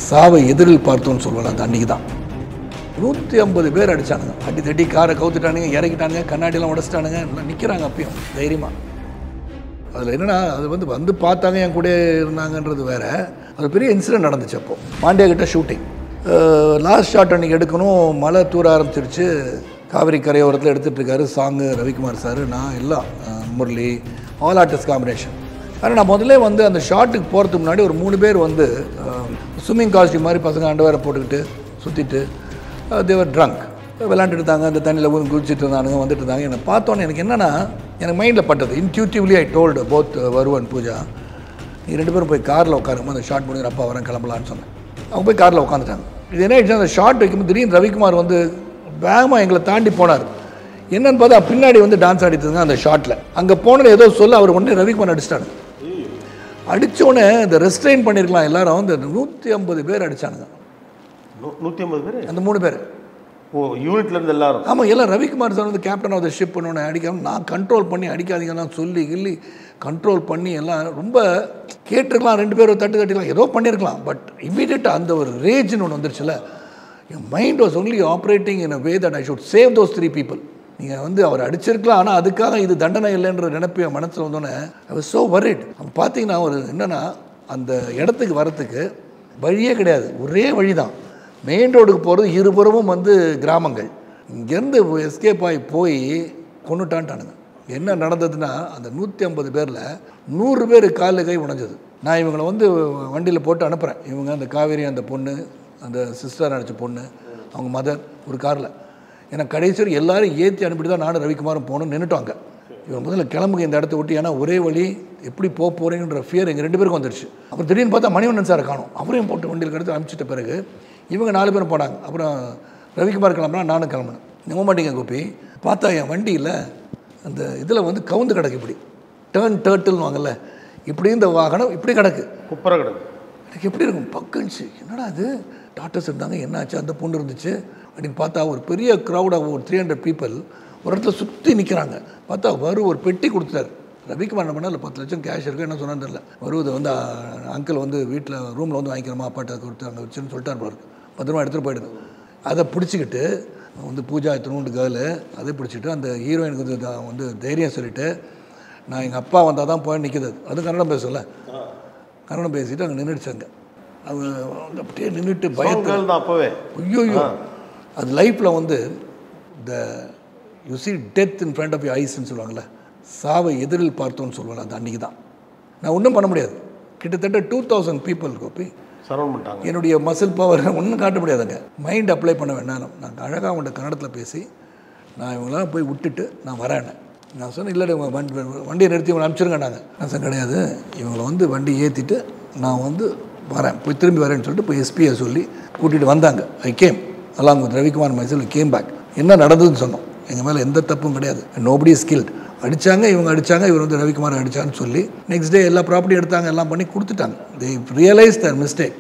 சாவை எதிரில் பார்த்தோன்னு சொல்லுவாங்க. அந்த அன்றைக்கி தான் 150 பேர் அடித்தானுங்க. அடி தட்டி காரை கவுத்துட்டானுங்க, இறக்கிட்டானுங்க, கண்ணாடியெல்லாம் உடச்சிட்டானுங்க. எல்லாம் நிற்கிறாங்க அப்பயும் தைரியமாக. அதில் என்னென்னா அது வந்து பார்த்தாங்க, என் கூட இருந்தாங்கன்றது வேறு. அது பெரிய இன்சிடென்ட் நடந்துச்சு. அப்போது பாண்டியா கிட்ட ஷூட்டிங் லாஸ்ட் ஷாட் அன்றைக்கி எடுக்கணும். மழை தூர ஆரம்பிச்சிருச்சு. காவிரி கரையோரத்தில் எடுத்துகிட்டு இருக்காரு சாங்கு ரவிக்குமார் சார், நான் எல்லாம் முரளி, ஆல் ஆர்டிஸ்ட் காம்பினேஷன். ஆனால் நான் முதல்ல வந்து அந்த ஷாட்டுக்கு போகிறதுக்கு முன்னாடி ஒரு 3 பேர் வந்து ஸ்விம்மிங் காஸ்டியூம் மாதிரி பசங்க அண்டவேரை போட்டுக்கிட்டு சுற்றிட்டு தேவர் ட்ரங்க் விளாண்டுட்டு இருந்தாங்க. அந்த தண்ணியில் போய் குளிச்சுட்டு இருந்தானுங்க, வந்துட்டு இருந்தாங்க. என்னை பார்த்தோன்னே எனக்கு என்னென்னா, எனக்கு மைண்டில் பட்டது. இன்ட்யூட்டிவ்லி ஐ டோல்டு போத் வருவன் பூஜா, நீ 2 பேரும் போய் காரில் உட்காருங்க, அந்த ஷாட் முடிஞ்சு அப்பா வரேன் கிளம்பலான்னு சொன்னேன். அவங்க போய் காரில் உட்காந்துட்டாங்க. இது என்ன ஆயிடுச்சு, அந்த ஷாட் வைக்கும்போது திடீர்னு ரவிக்குமார் வந்து வேகமாக எங்களை தாண்டி போனார். என்னன்னு பார்த்தா பின்னாடி வந்து டான்ஸ் ஆடிட்டு இருந்தாங்க அந்த ஷாட்டில். அங்கே போனது ஏதோ சொல்ல அவர் உடனே ரவிக்குமார் அடிச்சிட்டாங்க. அடித்தோடனே இந்த ரெஸ்ட்ரெயின் பண்ணியிருக்கலாம் எல்லாரும். இந்த 150 பேர் அடித்தானுங்க. 150 பேர் அந்த 3 பேர் யூனிட்லேருந்து எல்லாரும். ஆமாம், எல்லாம் ரவிக்குமார் சார் வந்து கேப்டன் ஆஃப் த ஷிப் பண்ணோன்னு அடிக்காமல் நான் கண்ட்ரோல் பண்ணி அடிக்காதீங்கலாம் சொல்லி கண்ட்ரோல் பண்ணி எல்லாம் ரொம்ப கேட்டிருக்கலாம். 2 பேரும் தட்டிக்கலாம், ஏதோ பண்ணியிருக்கலாம். பட் இம்மீடியட்டாக அந்த ஒரு ரேஜ்னு ஒன்று வந்துருச்சுல. என் mind was only operating in a way that I should save those 3 people. நீங்கள் வந்து அவர் அடிச்சிருக்கலாம், ஆனால் அதுக்காக இது தண்டனை இல்லைன்ற நினைப்பு என் மனசில் வந்தோன்னே ஐ வாஸ் ஸோ வரிட். அப்போ பார்த்தீங்கன்னா ஒரு என்னென்னா, அந்த இடத்துக்கு வரத்துக்கு வழியே கிடையாது, ஒரே வழி தான். மெயின் ரோடுக்கு போகிறது இருபுறமும் வந்து கிராமங்கள். இங்கேருந்து எஸ்கேப் ஆகி போய் கொண்டுட்டான்ட்டானுங்க. என்ன நடந்ததுன்னா, அந்த 150 பேரில் 100 பேர் காலில் கை உடைஞ்சது. நான் இவங்களை வந்து வண்டியில் போட்டு அனுப்புகிறேன். இவங்க அந்த காவேரி, அந்த பொண்ணு, அந்த சிஸ்டர் அடித்த பொண்ணு, அவங்க மதர் ஒரு காரில். ஏன்னா கடைசி எல்லாரும் ஏற்றி அனுப்பிட்டு தான் நானும் ரவிக்குமாரும் போகணும்னு நின்றுட்டோங்க. இவன் முதல்ல கிளம்புங்க இந்த இடத்த விட்டு, ஏன்னா ஒரே வழி, எப்படி போக போகிறேங்கிற ஃபியர் எங்கள் 2 பேருக்கும் வந்துடுச்சு. அப்புறம் திடீர்னு பார்த்தா மணிவண்ணன் சாரை காணும். அவரையும் போட்டு வண்டியில் கிடச்சி அனுப்பிச்சிட்ட பிறகு இவங்க 4 பேரும் போனாங்க. அப்புறம் ரவிக்குமார் கிளம்புனா நானும் கிளம்புனேன். நம்ப மாட்டேங்க கோபி, பார்த்தா என் வண்டியில் அந்த இதில் வந்து கவுந்து கிடக்கு. இப்படி டேர்ட்டில்னு வாங்கல, இப்படி இந்த வாகனம் இப்படி கிடக்கு, குப்பரை கிடக்கு. எனக்கு எப்படி இருக்கும் பக்குச்சு. என்னடா அது, டாக்டர்ஸ் இருந்தாங்க, என்னாச்சு, அந்த பொண்ணு இருந்துச்சு அப்படின்னு பார்த்தா ஒரு பெரிய க்ரௌடாக ஒரு 300 பீப்புள் ஒரு இடத்துல சுற்றி நிற்கிறாங்க. பார்த்தா ஒரு பெட்டி கொடுத்தாரு. ரவிக்குமார் என்ன பண்ணால் 10 லட்சம் கேஷ் இருக்குது, என்ன சொன்னான்னு தெரியல. வருவது வந்து அங்கிள் வந்து வீட்டில் ரூமில் வந்து வாங்கிக்கிறோமா, அப்பாட்ட கொடுத்து அங்கே வச்சுன்னு சொல்லிட்டார் பாரு, பத்திரமா எடுத்துகிட்டு போயிடுது. அதை பிடிச்சிக்கிட்டு வந்து பூஜா இத்தனோண்டு கேர்ளு, அதை பிடிச்சிட்டு அந்த ஹீரோயினுக்கு வந்து தைரியம் சொல்லிவிட்டு, நான் எங்கள் அப்பா வந்தால் தான் போய் நிற்கிது. அது கன்னடம் பேசல, கன்னடம் பேசிட்டு அங்கே நின்றுடுச்சாங்க. அது வந்து அப்படியே நின்றுட்டு பயத்தில் தான் அப்போவே ஐயோ. அது லைஃப்பில் வந்து the you see death in front of you ஐஸ்ன்னு சொல்லுவாங்கள்ல, சாவை எதிரில் பார்த்தோன்னு சொல்லுவாங்க. அது அன்றைக்கி தான். நான் ஒன்றும் பண்ண முடியாது. கிட்டத்தட்ட 2000 பீப்புள் கோப்பி சரௌண்ட் பண்ணிட்டாங்க. என்னுடைய மசில் பவர் ஒன்றும் காட்ட முடியாதுங்க. மைண்ட் அப்ளை பண்ண வேண்டாம். நான் அழகாக அவங்கள்ட்ட கன்னடத்தில் பேசி நான் இவங்களாம் போய் விட்டுட்டு நான் வரேன். நான் சொன்னேன், இல்லை வண்டியை நிறுத்தி இவங்களை அனுப்பிச்சிருங்க. நான் சொன்ன கிடையாது, இவங்களை வந்து வண்டி ஏற்றிட்டு நான் வந்து வரேன், போய் திரும்பி வரேன்னு சொல்லிட்டு போய் எஸ்பியை சொல்லி கூட்டிகிட்டு வந்தாங்க. I came along with Ravikumar myself came back. என்ன நடந்ததுன்னு சொன்னோம். எங்கள் மேலே எந்த தப்பும் கிடையாது. Nobody killed. அடித்தாங்க, இவங்க அடித்தாங்க, இவர் வந்து ரவிக்குமார் அடித்தான்னு சொல்லி நெக்ஸ்ட் டே எல்லா ப்ராப்பர்ட்டி எடுத்தாங்க, எல்லாம் பண்ணி கொடுத்துட்டாங்க. They realise their mistake.